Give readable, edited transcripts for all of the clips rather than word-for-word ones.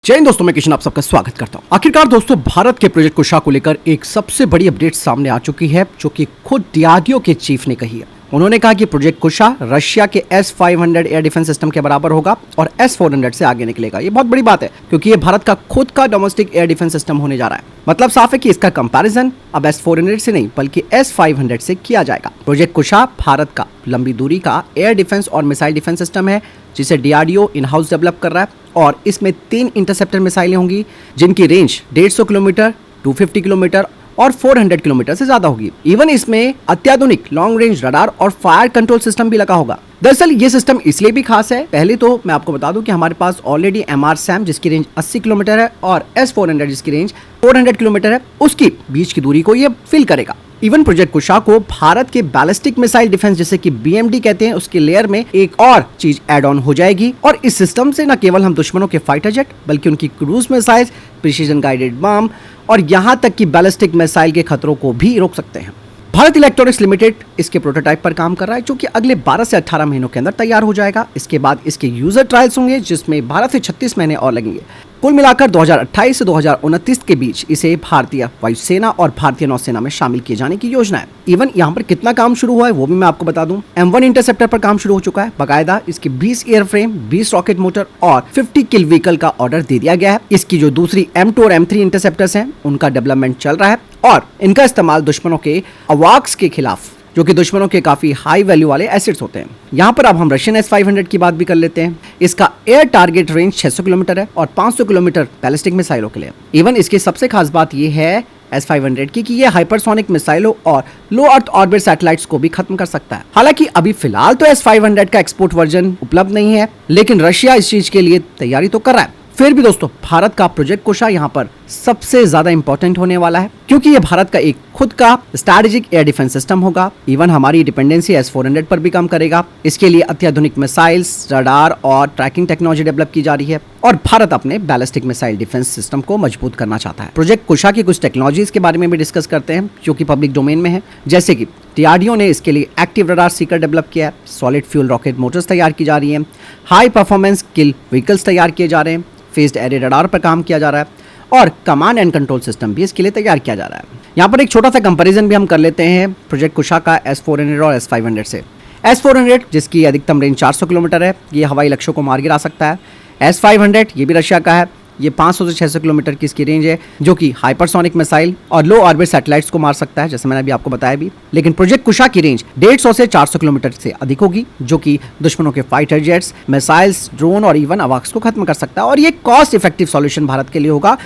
जय हिंद दोस्तों, मैं किशन आप सबका स्वागत करता हूं। आखिरकार दोस्तों, भारत के प्रोजेक्ट कुशा को लेकर एक सबसे बड़ी अपडेट सामने आ चुकी है, जो कि खुद डीआरडीओ के चीफ ने कही है। उन्होंने कहा कि प्रोजेक्ट कुशा रशिया के S-500 एयर डिफेंस सिस्टम के बराबर होगा और S-400 से आगे निकलेगा। ये बहुत बड़ी बात है, क्योंकि ये भारत का खुद का डोमेस्टिक एयर डिफेंस सिस्टम होने जा रहा है। मतलब साफ है कि इसका कंपैरिजन अब S-400 से नहीं बल्कि S-500 से किया जाएगा। प्रोजेक्ट कुशा भारत का लंबी दूरी का एयर डिफेंस और मिसाइल डिफेंस सिस्टम है, जिसे डीआरडीओ इन हाउस डेवलप कर रहा है। और इसमें 3 इंटरसेप्टर मिसाइलें होंगी, जिनकी रेंज 150 किलोमीटर, 250 किलोमीटर और 400 किलोमीटर से ज्यादा होगी। इवन इसमें अत्याधुनिक लॉन्ग रेंज रडार और फायर कंट्रोल सिस्टम भी लगा होगा। दरअसल ये सिस्टम इसलिए भी खास है, पहले तो मैं आपको बता दूं कि हमारे पास ऑलरेडी MR-SAM जिसकी रेंज 80 किलोमीटर है और S-400 जिसकी रेंज 400 किलोमीटर है, उसकी बीच की दूरी को ये फिल करेगा। इवन प्रोजेक्ट कुशा को भारत के बैलिस्टिक मिसाइल डिफेंस जिसे कि BMD कहते हैं, उसके लेयर में एक और चीज ऐड ऑन हो जाएगी। और इस सिस्टम से न केवल हम दुश्मनों के फाइटर जेट बल्कि उनकी cruise missiles, precision guided bomb और यहां तक कि बैलिस्टिक मिसाइल के खतरों को भी रोक सकते हैं। भारत इलेक्ट्रॉनिक्स लिमिटेड इसके प्रोटोटाइप पर काम कर रहा है, जो कि अगले 12 से 18 महीनों के अंदर तैयार हो जाएगा। इसके बाद इसके यूजर ट्रायल्स होंगे, जिसमें 12 से 36 महीने और लगेंगे। कुल मिलाकर 2028 से 2029 के बीच इसे भारतीय वायुसेना और भारतीय नौसेना में शामिल किए जाने की योजना है। इवन यहाँ पर कितना काम शुरू हुआ है वो भी मैं आपको बता दूं। M1 इंटरसेप्टर पर काम शुरू हो चुका है, बाकायदा इसके 20 एयरफ्रेम, 20 रॉकेट मोटर और 50 किल व्हीकल का ऑर्डर दे दिया गया है। इसकी जो दूसरी M2 और M3 इंटरसेप्टर्स हैं, उनका डेवलपमेंट चल रहा है और इनका इस्तेमाल दुश्मनों के अवाक्स के खिलाफ, जो कि दुश्मनों के काफी हाई वैल्यू वाले एसिड्स होते हैं। यहाँ पर अब हम रशियन S-500 की बात भी कर लेते हैं। इसका एयर टारगेट रेंज 600 किलोमीटर है और 500 किलोमीटर बैलिस्टिक मिसाइलों के लिए। इवन इसकी सबसे खास बात यह है S-500 की कि ये हाइपरसोनिक मिसाइलों और लो अर्थ ऑर्बिट सैटेलाइट्स को भी खत्म कर सकता है। हालांकि अभी फिलहाल तो S-500 का एक्सपोर्ट वर्जन उपलब्ध नहीं है, लेकिन रशिया इस चीज के लिए तैयारी तो कर रहा है। फिर भी दोस्तों, भारत का प्रोजेक्ट कुशा यहाँ पर सबसे ज्यादा इंपॉर्टेंट होने वाला है, क्योंकि ये भारत का एक खुद का स्ट्रैटेजिक एयर डिफेंस सिस्टम होगा। इवन हमारी डिपेंडेंसी S-400 पर भी कम करेगा। इसके लिए अत्याधुनिक मिसाइल्स, रडार और ट्रैकिंग टेक्नोलॉजी डेवलप की जा रही है और भारत अपने बैलिस्टिक मिसाइल डिफेंस सिस्टम को मजबूत करना चाहता है। प्रोजेक्ट कुशा की कुछ टेक्नोलॉजीज के बारे में भी डिस्कस करते हैं, जो कि पब्लिक डोमेन में है। जैसे कि डीआरडीओ ने इसके लिए एक्टिव रडार सीकर डेवलप किया है, सॉलिड फ्यूल रॉकेट मोटर्स तैयार की जा रही है, हाई परफॉर्मेंस किल व्हीकल्स तैयार किए जा रहे हैं, फेस्ड एरे रडार पर काम किया जा रहा है और कमांड एंड कंट्रोल सिस्टम भी इसके लिए तैयार किया जा रहा है। यहाँ पर एक छोटा सा कंपैरिजन भी हम कर लेते हैं प्रोजेक्ट कुशा का S-400 और S-500 से। S-400 जिसकी अधिकतम रेंज 400 किलोमीटर है, ये हवाई लक्ष्यों को मार गिरा सकता है। S-500 ये भी रशिया का है, ये 500 से 600 किलोमीटर की इसकी रेंज है, जो कि हाइपरसोनिक मिसाइल और लो ऑर्बिट सैटेलाइट्स को मार सकता है, जैसे मैंने अभी आपको बताया भी। लेकिन प्रोजेक्ट कुशा की रेंज 150 से 400 किलोमीटर से अधिक होगी, जो कि दुश्मनों के फाइटर जेट्स, मिसाइल्स, ड्रोन और इवन अवाक्स को खत्म कर सकता है। और ये कॉस्ट इफेक्टिव सॉल्यूशन भारत के लिए होगा,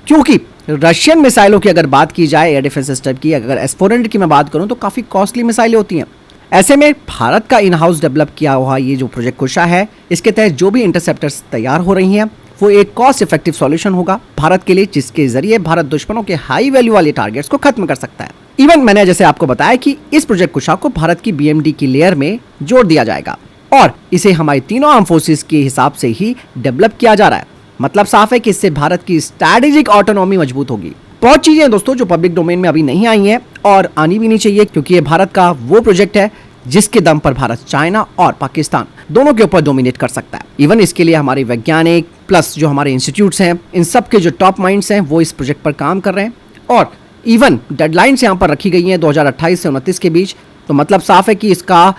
क्योंकि रशियन मिसाइलों की अगर बात की जाए, एयर डिफेंस सिस्टम की, अगर S-400 की मैं बात करूं तो काफी कॉस्टली मिसाइलें होती हैं। ऐसे में भारत का इन हाउस डेवलप किया हुआ ये जो प्रोजेक्ट कुशा है, इसके तहत जो भी इंटरसेप्टर्स तैयार हो रही हैं, वो एक कॉस्ट इफेक्टिव सॉल्यूशन होगा भारत के लिए, जिसके जरिए भारत दुश्मनों के हाई वैल्यू वाले टारगेट्स को खत्म कर सकता है। इवन मैंने जैसे आपको बताया कि इस प्रोजेक्ट कुशा को भारत की BMD की लेयर में जोड़ दिया जाएगा और इसे हमारी तीनों आर्म फोर्सेस के हिसाब से ही डेवलप किया जा रहा है। मतलब साफ है कि इससे भारत की स्ट्रैटेजिक ऑटोनॉमी मजबूत होगी। बहुत चीजें हैं दोस्तों जो पब्लिक डोमेन में अभी नहीं आई हैं और आनी भी नहीं चाहिए, क्योंकि ये भारत का वो प्रोजेक्ट है जिसके दम पर भारत चाइना और पाकिस्तान दोनों के ऊपर डोमिनेट कर सकता है। इवन इसके लिए हमारे वैज्ञानिक प्लस जो हमारे इंस्टीट्यूट्स हैं, इन सब के जो टॉप माइंड्स हैं, वो इस प्रोजेक्ट पर काम कर रहे हैं और इवन डेडलाइंस यहाँ पर रखी गई हैं 2028 से 29 के बीच। तो मतलब साफ है कि इसका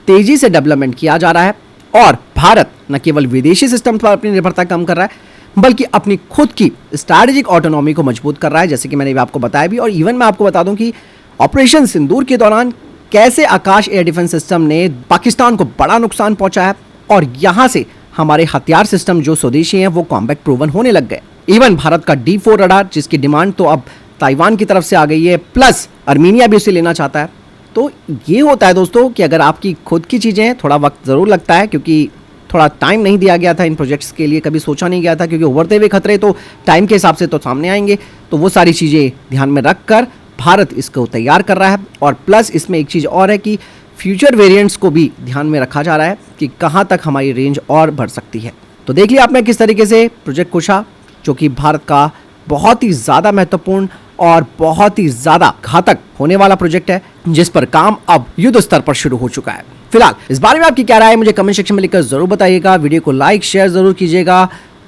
तेजी से डेवलपमेंट किया जा रहा है और भारत न केवल विदेशी सिस्टम पर अपनी निर्भरता कम कर रहा है, बल्कि अपनी खुद की स्ट्रैटेजिक ऑटोनॉमी को मजबूत कर रहा है, जैसे कि मैंने आपको बताया भी। और इवन मैं आपको बता दूं कि ऑपरेशन सिंदूर के दौरान कैसे आकाश एयर डिफेंस सिस्टम ने पाकिस्तान को बड़ा नुकसान पहुंचाया और यहां से हमारे हथियार सिस्टम जो स्वदेशी हैं वो कॉम्बैट प्रूवन होने लग गए। इवन भारत का D4 रडार, जिसकी डिमांड तो अब ताइवान की तरफ से आ गई है, प्लस अर्मीनिया भी उसे लेना चाहता है। तो ये होता है दोस्तों कि अगर आपकी खुद की चीज़ें हैं, थोड़ा वक्त ज़रूर लगता है, क्योंकि थोड़ा टाइम नहीं दिया गया था इन प्रोजेक्ट्स के लिए, कभी सोचा नहीं गया था, क्योंकि उभरते हुए खतरे तो टाइम के हिसाब से तो सामने आएंगे। तो वो सारी चीज़ें ध्यान में रखकर भारत इसको तैयार कर रहा है। और प्लस इसमें एक चीज़ और है कि फ्यूचर वेरिएंट्स को भी ध्यान में रखा जा रहा है कि कहाँ तक हमारी रेंज और बढ़ सकती है। तो देख लिया आपने किस तरीके से प्रोजेक्ट कुशा, जो कि भारत का बहुत ही ज़्यादा महत्वपूर्ण और बहुत ही ज़्यादा घातक होने वाला प्रोजेक्ट है, जिस पर काम अब युद्ध स्तर पर शुरू हो चुका है। फिलहाल इस बारे में आपकी क्या राय है मुझे कमेंट सेक्शन में लिखकर जरूर बताइएगा। वीडियो को लाइक शेयर जरूर कीजिएगा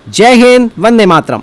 जय हिंद, वंदे मातरम।